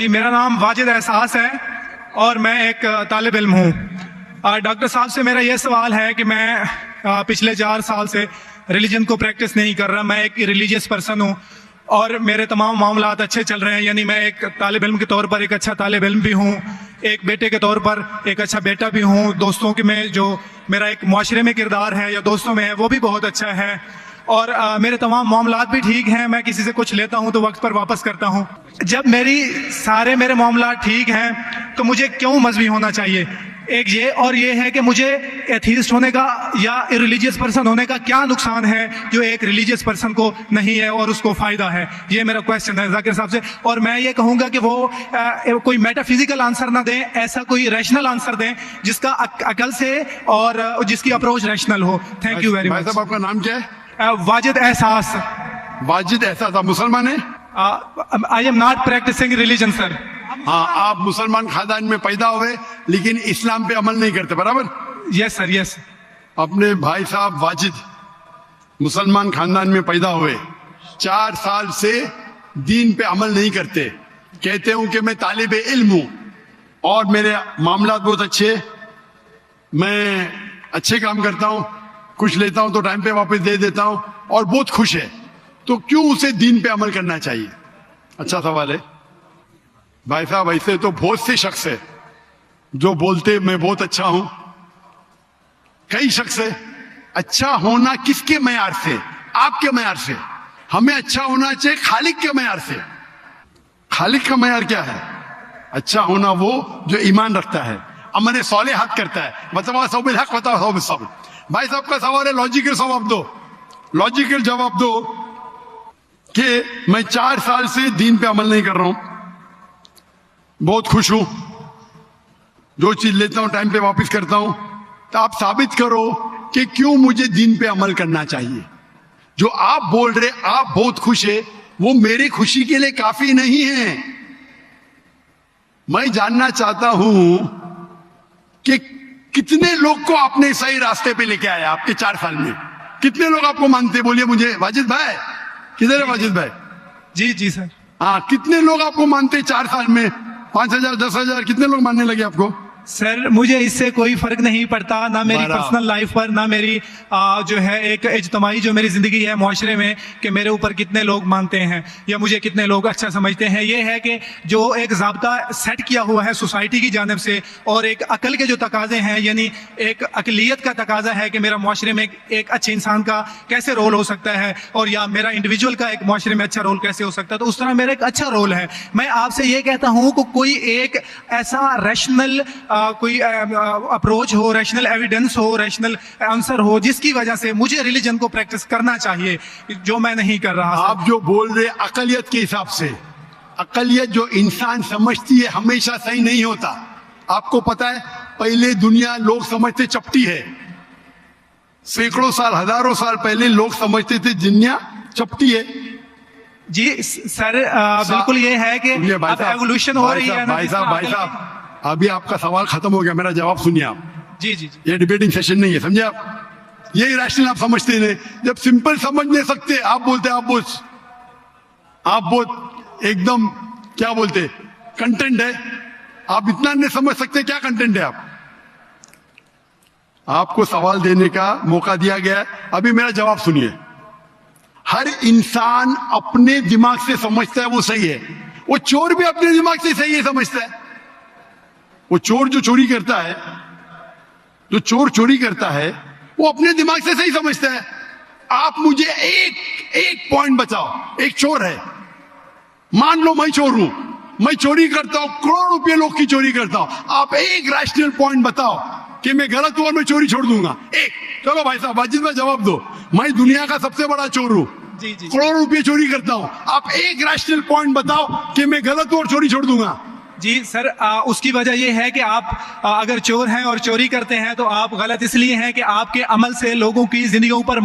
جی میرا نام واجد احساس ہے اور میں ایک طالب علم ہوں. ڈاکٹر صاحب سے میرا یہ سوال ہے کہ میں پچھلے 4 سال سے ریلیجن کو پریکٹس نہیں کر رہا. میں ایک ریلیجیس پرسن ہوں اور میرے تمام معاملات اچھے چل رہے ہیں. یعنی میں ایک طالب علم کے طور پر ایک اچھا طالب علم بھی ہوں, ایک بیٹے کے طور پر ایک اچھا بیٹا بھی ہوں. دوستوں کے میں جو میرا ایک معاشرے میں کردار ہے یا دوستوں میں ہے وہ بھی بہت اچھا ہے, اور میرے تمام معاملات بھی ٹھیک ہیں. میں کسی سے کچھ لیتا ہوں تو وقت پر واپس کرتا ہوں. جب میرے معاملات ٹھیک ہیں تو مجھے کیوں مذہبی ہونا چاہیے؟ ایک یہ, اور یہ ہے کہ مجھے ایتھیسٹ ہونے کا یا ریلیجیس پرسن ہونے کا کیا نقصان ہے جو ایک ریلیجیس پرسن کو نہیں ہے اور اس کو فائدہ ہے. یہ میرا کویسچن ہے ذاکر صاحب سے, اور میں یہ کہوں گا کہ وہ کوئی میٹا فزیکل آنسر نہ دیں, ایسا کوئی ریشنل آنسر دیں جس کا عقل سے اور جس کی approach rational who. Thank you very much. صاحب آپ کا نام کیا ہے؟ واجد احساس. واجد احساس. آپ مسلمان ہیں؟ I am not practicing religion sir. ہاں, آپ مسلمان خاندان میں پیدا ہوئے لیکن اسلام پہ عمل نہیں کرتے, برابر؟ یس سر, یس. اپنے بھائی صاحب واجد مسلمان خاندان میں پیدا ہوئے, 4 سال سے دین پہ عمل نہیں کرتے. کہتے ہوں کہ میں طالب علم ہوں اور میرے معاملات بہت اچھے, میں اچھے کام کرتا ہوں, کچھ لیتا ہوں تو ٹائم پہ واپس دے دیتا ہوں اور بہت خوش ہے, تو کیوں اسے دین پہ عمل کرنا چاہیے؟ اچھا سوال ہے بھائی صاحب. ایسے تو بہت سے شخص ہے جو بولتے میں بہت اچھا ہوں. کئی شخص ہے. اچھا ہونا کس کے معیار سے؟ آپ کے معیار سے. ہمیں اچھا ہونا چاہیے خالق کے معیار سے. خالق کا معیار کیا ہے؟ اچھا ہونا وہ جو ایمان رکھتا ہے, عمل صالحات کرتا ہے. وتواصوا بالحق وتواصوا بالصبر. بھائی صاحب کا سوال ہے, لاجیکل جواب دو, لاجیکل جواب دو کہ میں 4 سال سے دین پہ عمل نہیں کر رہا ہوں, بہت خوش ہوں, جو چیز لیتا ہوں ٹائم پہ واپس کرتا ہوں. تو آپ ثابت کرو کہ کیوں مجھے دین پہ عمل کرنا چاہیے. جو آپ بول رہے آپ بہت خوش ہے, وہ میری خوشی کے لیے کافی نہیں ہے. میں جاننا چاہتا ہوں کہ کتنے لوگ کو آپ نے صحیح راستے پہ لے کے آیا آپ کے 4 سال میں. کتنے لوگ آپ کو مانتے؟ بولیے مجھے. واجد بھائی کدھر ہے؟ واجد بھائی. جی جی سر. ہاں, کتنے لوگ آپ کو مانتے 4 سال میں؟ 5,000 10,000 کتنے لوگ ماننے لگے آپ کو؟ سر مجھے اس سے کوئی فرق نہیں پڑتا, نہ میری پرسنل لائف پر, نہ میری جو ہے ایک اجتماعی جو میری زندگی ہے معاشرے میں, کہ میرے اوپر کتنے لوگ مانتے ہیں یا مجھے کتنے لوگ اچھا سمجھتے ہیں. یہ ہے کہ جو ایک ضابطہ سیٹ کیا ہوا ہے سوسائٹی کی جانب سے, اور ایک عقل کے جو تقاضے ہیں, یعنی ایک اقلیت کا تقاضا ہے کہ میرا معاشرے میں ایک اچھے انسان کا کیسے رول ہو سکتا ہے, اور یا میرا انڈیویجول کا ایک معاشرے میں اچھا رول کیسے ہو سکتا ہے, تو اس طرح میرا ایک اچھا رول ہے. میں آپ سے یہ کہتا ہوں کہ کوئی ایک ایسا ریشنل کوئی اپروچ ہو, ریشنل ایویڈنس ہو, ریشنل آنسر ہو جس کی وجہ سے مجھے ریلیجن کو پریکٹس کرنا چاہیے, جو میں نہیں کر رہا. آپ جو بول رہے اقلیت کے حساب سے, اقلیت جو انسان سمجھتی ہے ہمیشہ صحیح نہیں ہوتا. آپ کو پتا ہے پہلے دنیا لوگ سمجھتے چپٹی ہے, سینکڑوں سال ہزاروں سال پہلے لوگ سمجھتے تھے دنیا چپٹی ہے. جی سر بالکل یہ ہے کہ اب ایوولوشن ہو رہی ہے. بھائی صاحب ابھی آپ کا سوال ختم ہو گیا, میرا جواب سنیے آپ. جی جی, یہ ڈیبیٹنگ سیشن نہیں ہے, سمجھے آپ؟ یہ ریشنل آپ سمجھتے نہیں. جب سمپل سمجھ نہیں سکتے آپ بولتے آپ بہت ایک دم کیا بولتے کنٹینٹ ہے. آپ اتنا نہیں سمجھ سکتے کیا کنٹینٹ ہے. آپ کو سوال دینے کا موقع دیا گیا ہے, ابھی میرا جواب سنیے. ہر انسان اپنے دماغ سے سمجھتا ہے وہ صحیح ہے. وہ چور بھی اپنے دماغ سے صحیح ہے سمجھتا ہے. وہ چور جو چوری کرتا ہے وہ اپنے دماغ سے صحیح سمجھتا ہے. آپ مجھے ایک پوائنٹ بتاؤ. ایک چور ہے, مان لو میں چور ہوں, میں چوری کرتا ہوں, کروڑ روپے لوگ کی چوری کرتا ہوں. آپ ایک ریشنل پوائنٹ بتاؤ کہ میں غلط ہوں اور میں چوری چھوڑ دوں گا. ایک. چلو بھائی صاحب واجد میں جواب دو. میں دنیا کا سب سے بڑا چور ہوں, کروڑ روپے چوری کرتا ہوں. آپ ایک ریشنل پوائنٹ بتاؤ کہ میں غلط ہوں اور چوری چھوڑ دوں گا. جی سر اس کی وجہ یہ ہے کہ آپ اگر چور ہیں اور چوری کرتے ہیں تو آپ غلط اس لیے ہیں کہ آپ کے عمل سے لوگوں کی زندگیوں پر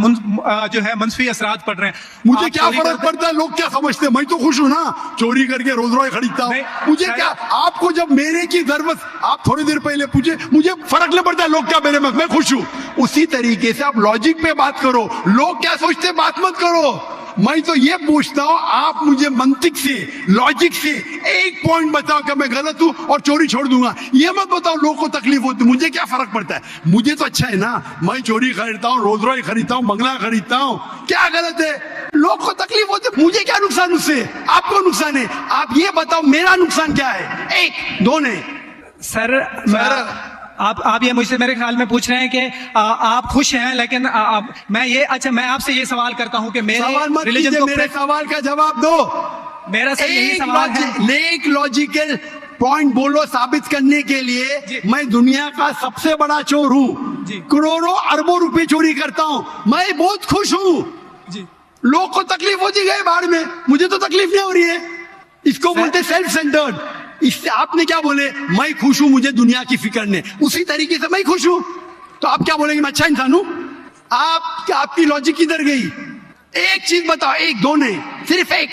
جو ہے منفی اثرات پڑ رہے ہیں. مجھے کیا فرق پڑتا ہے لوگ کیا سمجھتے ہیں؟ میں تو خوش ہوں نا, چوری کر کے روز روز خریدتا ہوں. مجھے کیا, آپ کو جب میرے کی ضرورت, آپ تھوڑی دیر پہلے پوچھے, مجھے فرق نہیں پڑتا لوگ کیا میرے میں خوش ہوں. اسی طریقے سے آپ لاجک پہ بات کرو, لوگ کیا سوچتے بات مت کرو. मैं तो ये पूछता हूँ, आप मुझे मंतिक से, लॉजिक से एक पॉइंट बताओ कि मैं गलत हूँ और चोरी छोड़ दूंगा। ये मत बताओ लोगों को तकलीफ होती, मुझे क्या फर्क पड़ता है, मुझे तो अच्छा है ना, मैं चोरी खरीदता हूँ, रोज रॉय खरीदता हूँ, बंगला खरीदता हूँ, क्या गलत है? लोग को तकलीफ होती, मुझे क्या नुकसान उससे, आपको नुकसान है। आप ये बताओ मेरा नुकसान क्या है? एक दो नहीं सर, आप ये मुझसे मेरे ख्याल में पूछ रहे हैं कि आप खुश हैं, लेकिन मैं आपसे ये सवाल करता हूँ कि सवाल मत रिलीजन कीजिए, को मेरे सवाल का जवाब दो। मेरा सर यही सवाल है। एक लॉजिकल पॉइंट बोलो साबित करने के लिए। मैं दुनिया का सबसे बड़ा चोर हूँ, करोड़ों अरबों रुपए चोरी करता हूँ, मैं बहुत खुश हूँ। लोग को तकलीफ होती गए बाहर में, मुझे तो तकलीफ नहीं हो रही है। इसको बोलते सेल्फ सेंटर्ड। इससे आपने क्या बोले, मैं खुश हूं, मुझे दुनिया की फिक्र नहीं, उसी तरीके से मैं खुश हूं, तो आप क्या बोलेंगे मैं अच्छा इंसान हूं? आपकी लॉजिक किधर गई? एक चीज बताओ, एक दो नहीं, सिर्फ एक।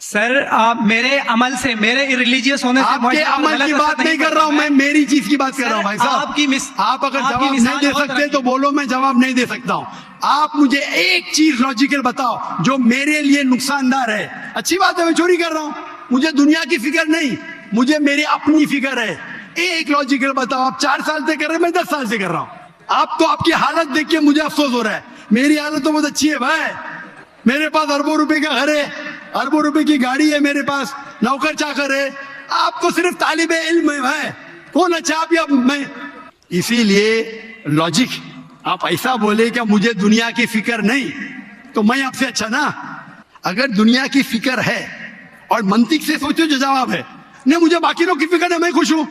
सर, आप मेरे अमल से, मेरे रिलीजियस होने से, आपके अमल की बात नहीं कर रहा हूं मैं, मेरी चीज की बात कर रहा हूं भाई साहब। आप अगर जवाब नहीं दे सकते तो बोलो, मैं जवाब नहीं दे सकता हूं। आप मुझे एक चीज लॉजिकल बताओ जो मेरे लिए नुकसानदार है। अच्छी बात है, मैं चोरी कर रहा हूं, मुझे दुनिया की फिक्र नहीं, मुझे मेरी अपनी फिक्र है। एक लॉजिकल बताओ। आप 4 साल से कर रहे हैं, मैं 10 साल से कर रहा हूं। आप तो आपकी हालत देख के मुझे अफसोस हो रहा है, मेरी हालत तो बहुत अच्छी है भाई। मेरे पास अरबों रुपए का घर है, अरबों रुपए की गाड़ी है, मेरे पास नौकर चाकर है। आप तो सिर्फ तालिबे इल्म है भाई, कौन अच्छा आप या मैं? इसीलिए लॉजिक, आप ऐसा बोले क्या मुझे दुनिया की फिक्र नहीं, तो मैं आपसे अच्छा ना। अगर दुनिया की फिक्र है और मंतिक से सोचो जो जवाब है, नहीं मुझे बाकी लोग की फिक्र है, मैं खुश हूं,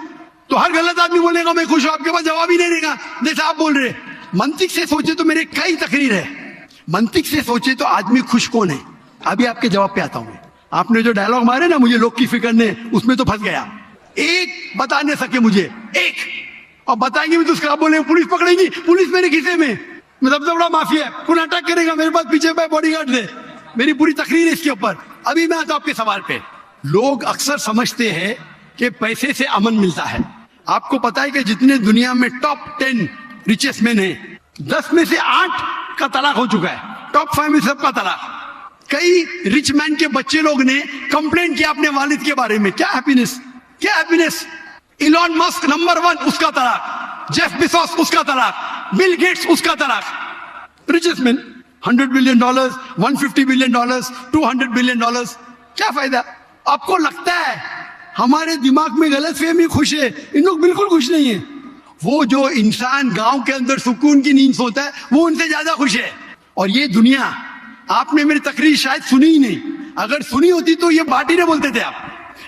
तो हर गलत आदमी बोलेगा मैं खुश हूं, आपके पास जवाब ही नहीं रहेगा जैसे आप बोल रहे। मंतिक से सोचे तो मेरे कई तकरीर है, मंतिक से सोचे तो आदमी खुश कौन है? अभी आपके जवाब पे आता हूं मैं। आपने जो डायलॉग मारे ना, मुझे लोग की फिक्र नहीं, उसमें तो फंस गया। एक बता नहीं सके मुझे, एक, और बताएंगे भी तो उसका बोले पुलिस पकड़ेगी, पुलिस मेरे खीसे में, मैं सबसे बड़ा माफिया, कौन अटैक करेगा मेरे पास, पीछे में बॉडीगार्ड है। मेरी पूरी तकरीर है इसके ऊपर। अभी मैं आता हूं आपके सवाल पे। लोग अक्सर समझते हैं कि पैसे से अमन मिलता है। आपको पता है कि जितने दुनिया में टॉप 10 रिचेस्ट मैन है, 10 में से 8 का तलाक हो चुका है, टॉप 5 में सबका तलाक। कई रिच मैन के बच्चे लोग ने कंप्लेन किया अपने वालिद के बारे में, क्या हैप्पीनेस, क्या हैप्पीनेस। इलॉन मस्क नंबर 1, उसका तलाक। जेफ बेजोस, उसका तलाक। बिल गेट्स, उसका तलाक। Richest man, $100 billion, $150 billion, $200 billion. क्या फायदा? आपको लगता है हमारे दिमाग में गलतफहमी खुश है, इन लोग बिल्कुल खुश नहीं है। वो जो इंसान गांव के अंदर सुकून की नींद सोता है, वो उनसे ज्यादा खुश है। और ये दुनिया, आपने मेरी तकरीर शायद सुनी ही नहीं, अगर सुनी होती तो ये बात ही नहीं बोलते थे आप।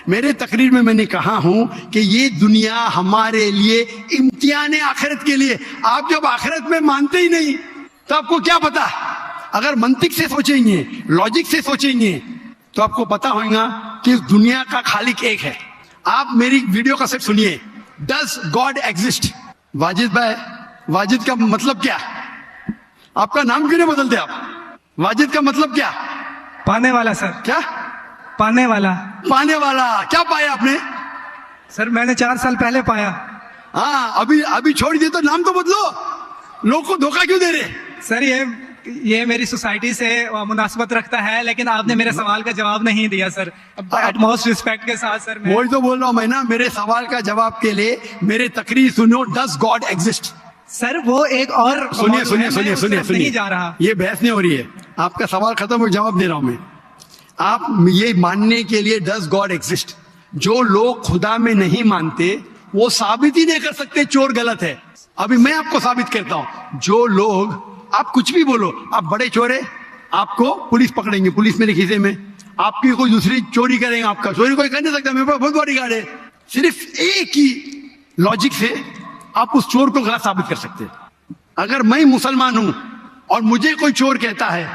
मेरे तकरीर में मैंने कहा हूं कि ये दुनिया हमारे लिए इम्तिहान है आखिरत के लिए। आप जब आखिरत में मानते ही नहीं तो आपको क्या पता? अगर मंतिक से सोचेंगे, लॉजिक से सोचेंगे, तो आपको पता होगा कि इस दुनिया का खालिक एक है। आप मेरी वीडियो का सेट सुनिए, डज गॉड एग्जिस्ट? वाजिद भाई, वाजिद का मतलब क्या? आपका नाम क्यों नहीं बदलते आप? वाजिद का मतलब क्या? पाने वाला सर। क्या? पाने वाला। पाने वाला। क्या पाया आपने? सर मैंने 4 साल पहले पाया। हाँ, अभी छोड़ दिए तो नाम तो बदलो, लोग को धोखा क्यों दे रहे? सर ये मेरी सोसाइटी से मुनासबत रखता है, लेकिन आपने मेरे सवाल का जवाब नहीं दिया सर। एटमोस्ट रिस्पेक्ट के साथ सर, वही तो बोल रहा हूं मैं ना, मेरे सवाल का जवाब के लिए मेरे तकरीर सुनो, डज गॉड एग्जिस्ट? सर वो एक और सुनिए जा रहा, ये बहस नहीं हो रही है, आपका सवाल खत्म हो, जवाब दे रहा हूं मैं। आप ये मानने के लिए डज गॉड एग्जिस्ट, जो लोग खुदा में नहीं मानते वो साबित ही नहीं कर सकते चोर गलत है। अभी मैं आपको साबित करता हूं, जो लोग, आप कुछ भी बोलो, आप बड़े चोर है, आपको पुलिस पकड़ेंगे, पुलिस मेरे खीसे में, आपकी कोई दूसरी चोरी करेंगे, आपका चोरी कोई कर नहीं सकता, मेरे पास बहुत बड़ी गाड़ी है। सिर्फ एक ही लॉजिक से आप उस चोर को गलत साबित कर सकते हैं। अगर मैं मुसलमान हूं और मुझे कोई चोर कहता है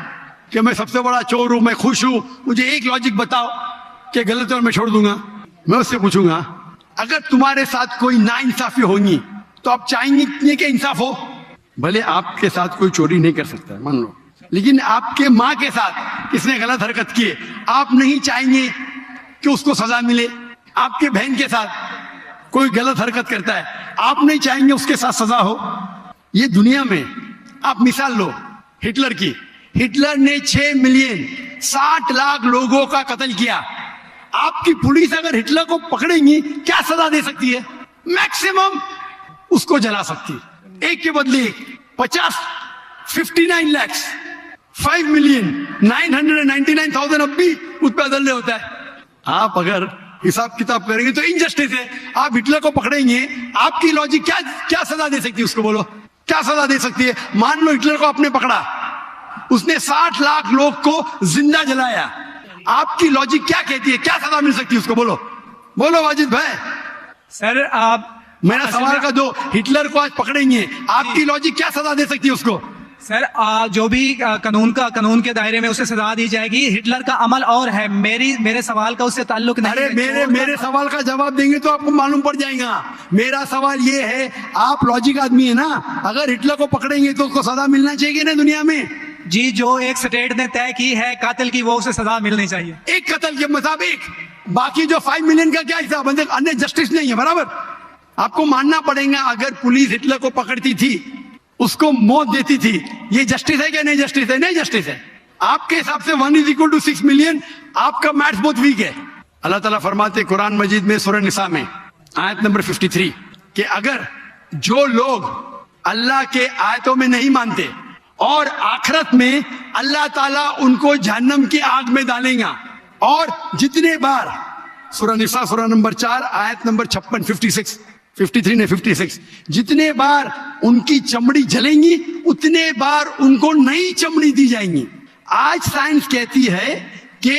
कि मैं सबसे बड़ा चोर हूं, मैं खुश हूं, मुझे एक लॉजिक बताओ कि गलत है और मैं छोड़ दूंगा। मैं उससे पूछूंगा, अगर तुम्हारे साथ कोई नाइंसाफी होगी तो आप चाहेंगे कि इंसाफ हो? भले आपके साथ कोई चोरी नहीं कर सकता मान लो, लेकिन आपके माँ के साथ किसने गलत हरकत की है, आप नहीं चाहेंगे कि उसको सजा मिले? आपके बहन के साथ कोई गलत हरकत करता है, आप नहीं चाहेंगे उसके साथ सजा हो? ये दुनिया में आप मिसाल लो हिटलर की, हिटलर ने 6 मिलियन 60 लाख लोगों का कत्ल किया। आपकी पुलिस अगर हिटलर को पकड़ेंगी क्या सजा दे सकती है? मैक्सिमम उसको जला सकती है। एक के बदले एक 59 लाख 5 मिलियन 999,000 अब भी उस पर अदल होता है। आप अगर हिसाब किताब करेंगे तो इनजस्टिस है। आप हिटलर को पकड़ेंगे, आपकी लॉजिक क्या सजा दे सकती है? उसको बोलो क्या सजा दे सकती है? मान लो हिटलर को आपने पकड़ा, उसने 60 लाख लोग को जिंदा जलाया, आपकी लॉजिक क्या कहती है? क्या सजा मिल सकती है उसको? बोलो बोलो वाजिद भाई। सर आप मेरा सवाल का दो, हिटलर को आज पकड़ेंगे, आपकी लॉजिक क्या सजा दे सकती है उसको? सर जो भी कानून के दायरे में उसे सजा दी जाएगी। हिटलर का अमल और है, मेरे सवाल का उससे ताल्लुक नहीं अरे है। मेरे सवाल का जवाब देंगे तो आपको मालूम पड़ जाएगा। मेरा सवाल ये है, आप लॉजिक आदमी है ना, अगर हिटलर को पकड़ेंगे तो उसको सजा मिलना चाहिए ना दुनिया में? जी, जो एक स्टेट ने तय की है कातिल की, वो उसे सजा मिलनी चाहिए। एक कत्ल के मुताबिक, बाकी जो 5 मिलियन का क्या हिसाब? अन्य जस्टिस नहीं है बराबर। आपको मानना पड़ेगा, अगर पुलिस हिटलर को पकड़ती थी, उसको मौत देती थी, ये जस्टिस है क्या? नहीं जस्टिस है, नहीं जस्टिस है। आपके हिसाब से 1 = 6 मिलियन, आपका मैथ्स बहुत वीक है। अल्लाह ताला फरमाते कुरान मजीद में सूरह निसा में आयत नंबर 53 कि अगर जो लोग अल्लाह के आयतों में नहीं मानते और आखिरत में अल्लाह ताला उनको जहन्नम की आग में डालेगा, और जितने बार, सूरह निसा सूरह नंबर 4 आयत नंबर 56 53 ने 56, जितने बार उनकी चमड़ी जलेंगी उतने बार उनको नई चमड़ी दी जाएंगी। आज साइंस कहती है कि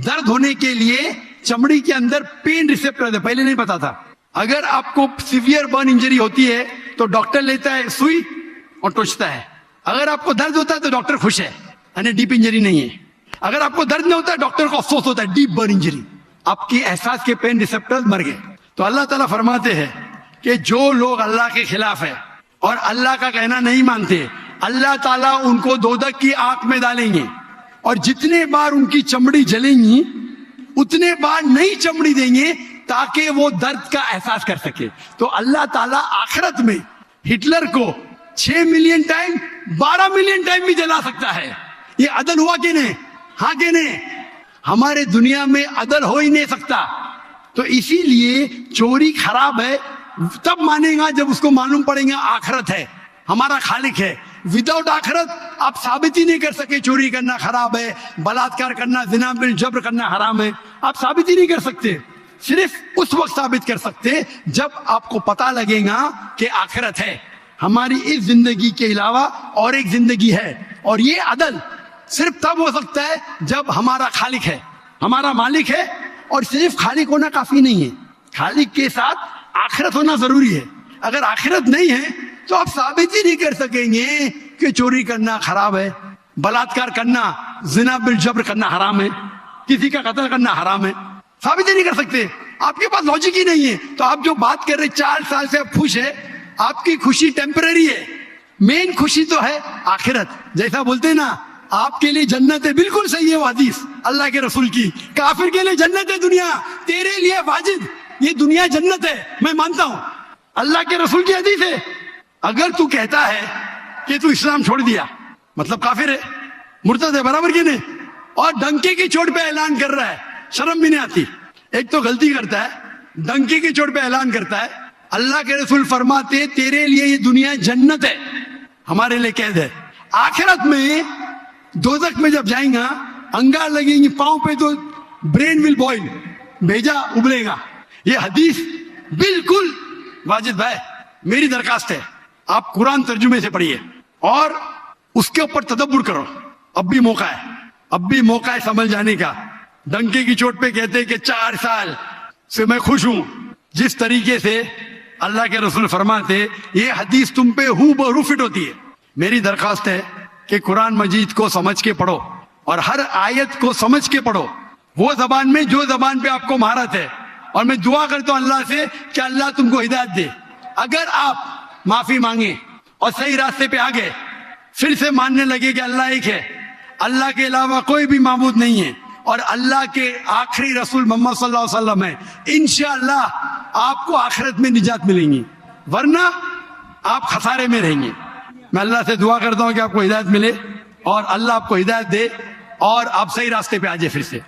दर्द होने के लिए चमड़ी के अंदर पेन रिसेप्टर है, पहले नहीं पता था। अगर आपको सीवियर बर्न इंजरी होती है तो डॉक्टर लेता है सुई और टोचता है। अगर आपको दर्द होता है तो डॉक्टर खुश है, यानी डीप इंजरी नहीं है। अगर आपको दर्द नहीं होता है, डॉक्टर को अफसोस होता है, डीप बर्न इंजरी, आपकी एहसास के पेन रिसेप्टर्स मर गए। तो अल्लाह ताला फरमाते हैं कि जो लोग अल्लाह के खिलाफ है और अल्लाह का कहना नहीं मानते, अल्लाह ताला उनको दोजख की आग में डालेंगे, और जितने बार उनकी चमड़ी जलेंगी उतने बार नई चमड़ी देंगे ताकि वो दर्द का एहसास कर सके। तो अल्लाह ताला आखिरत में हिटलर को 6 मिलियन टाइम 12 मिलियन टाइम भी जला सकता है। ये अदल हुआ कि नहीं? हाँ कि नहीं? हमारे दुनिया में अदल हो ही नहीं सकता। तो इसीलिए चोरी खराब है तब मानेगा जब उसको मालूम पड़ेगा आखिरत है, हमारा खालिक है। विदाउट आखिरत आप साबित ही नहीं कर सके चोरी करना खराब है, बलात्कार करना, जिना बिल जब्र करना हराम है, आप साबित ही नहीं कर सकते। सिर्फ उस वक्त साबित कर सकते जब आपको पता लगेगा कि आखिरत है, हमारी इस जिंदगी के अलावा और एक जिंदगी है। और ये अदल सिर्फ तब हो सकता है जब हमारा खालिक है, हमारा मालिक है। और सिर्फ खालिक होना काफी नहीं है, खालिक के साथ आखिरत होना जरूरी है। अगर आखिरत नहीं है तो आप साबित ही नहीं कर सकेंगे कि चोरी करना खराब है, बलात्कार करना, जिना बिल जब्र करना हराम है, किसी का कत्ल करना हराम है, साबित ही नहीं कर सकते। आपके पास लॉजिक ही नहीं है। तो आप जो बात कर रहे 4 साल से आप खुश है, आपकी खुशी टेम्पररी है, मेन खुशी तो है आखिरत। जैसा बोलते हैं ना, आपके लिए जन्नत है, बिल्कुल सही है वो हदीस अल्लाह के रसूल की। काफिर के लिए जन्नत है दुनिया, तेरे लिए वाजिद ये दुनिया जन्नत है, मैं मानता हूं, अल्लाह के रसूल की हदीस है। अगर तू कहता है कि तू इस्लाम छोड़ दिया, मतलब काफिर है, मुर्तद है, बराबर की नहीं, और डंके की चोट पे ऐलान कर रहा है, शर्म भी नहीं आती। एक तो गलती करता है, डंके की चोट पे ऐलान करता है। अल्लाह के रसूल फरमाते तेरे लिए ये दुनिया जन्नत है, हमारे लिए कैद है। आखिरत में दोजख में जब जाएगा, अंगार लगेंगी पांव पे तो ब्रेन विल बॉइल, भेजा उबलेगा। ये हदीस बिल्कुल वाजिद भाई, मेरी दरखास्त है आप कुरान तर्जुमे से पढ़िए और उसके ऊपर तदब्बुर करो। अब भी मौका है, अब भी मौका है समझ जाने का। डंके की चोट पे कहते हैं कि 4 साल से मैं खुश हूं। जिस तरीके से अल्लाह के रसूल फरमाते ये हदीस तुम पे हूबहू फिट होती है। मेरी दरखास्त है कि कुरान मजीद को समझ के पढ़ो और हर आयत को समझ के पढ़ो, वो जबान में जो जबान पे आपको महारत है। और मैं दुआ करता हूं अल्लाह से कि अल्लाह तुमको हिदायत दे। अगर आप माफी मांगे और सही रास्ते पे आ गए, फिर से मानने लगे कि अल्लाह एक है, अल्लाह के अलावा कोई भी माबूद नहीं है और अल्लाह के आखिरी रसूल मोहम्मद सल्लल्लाहु अलैहि वसल्लम है, इंशाअल्लाह आपको आखिरत में निजात मिलेंगी, वरना आप खसारे में रहेंगे। मैं अल्लाह से दुआ करता हूं कि आपको हिदायत मिले اور اللہ آپ کو ہدایت دے اور آپ صحیح راستے پہ آ جائے پھر سے.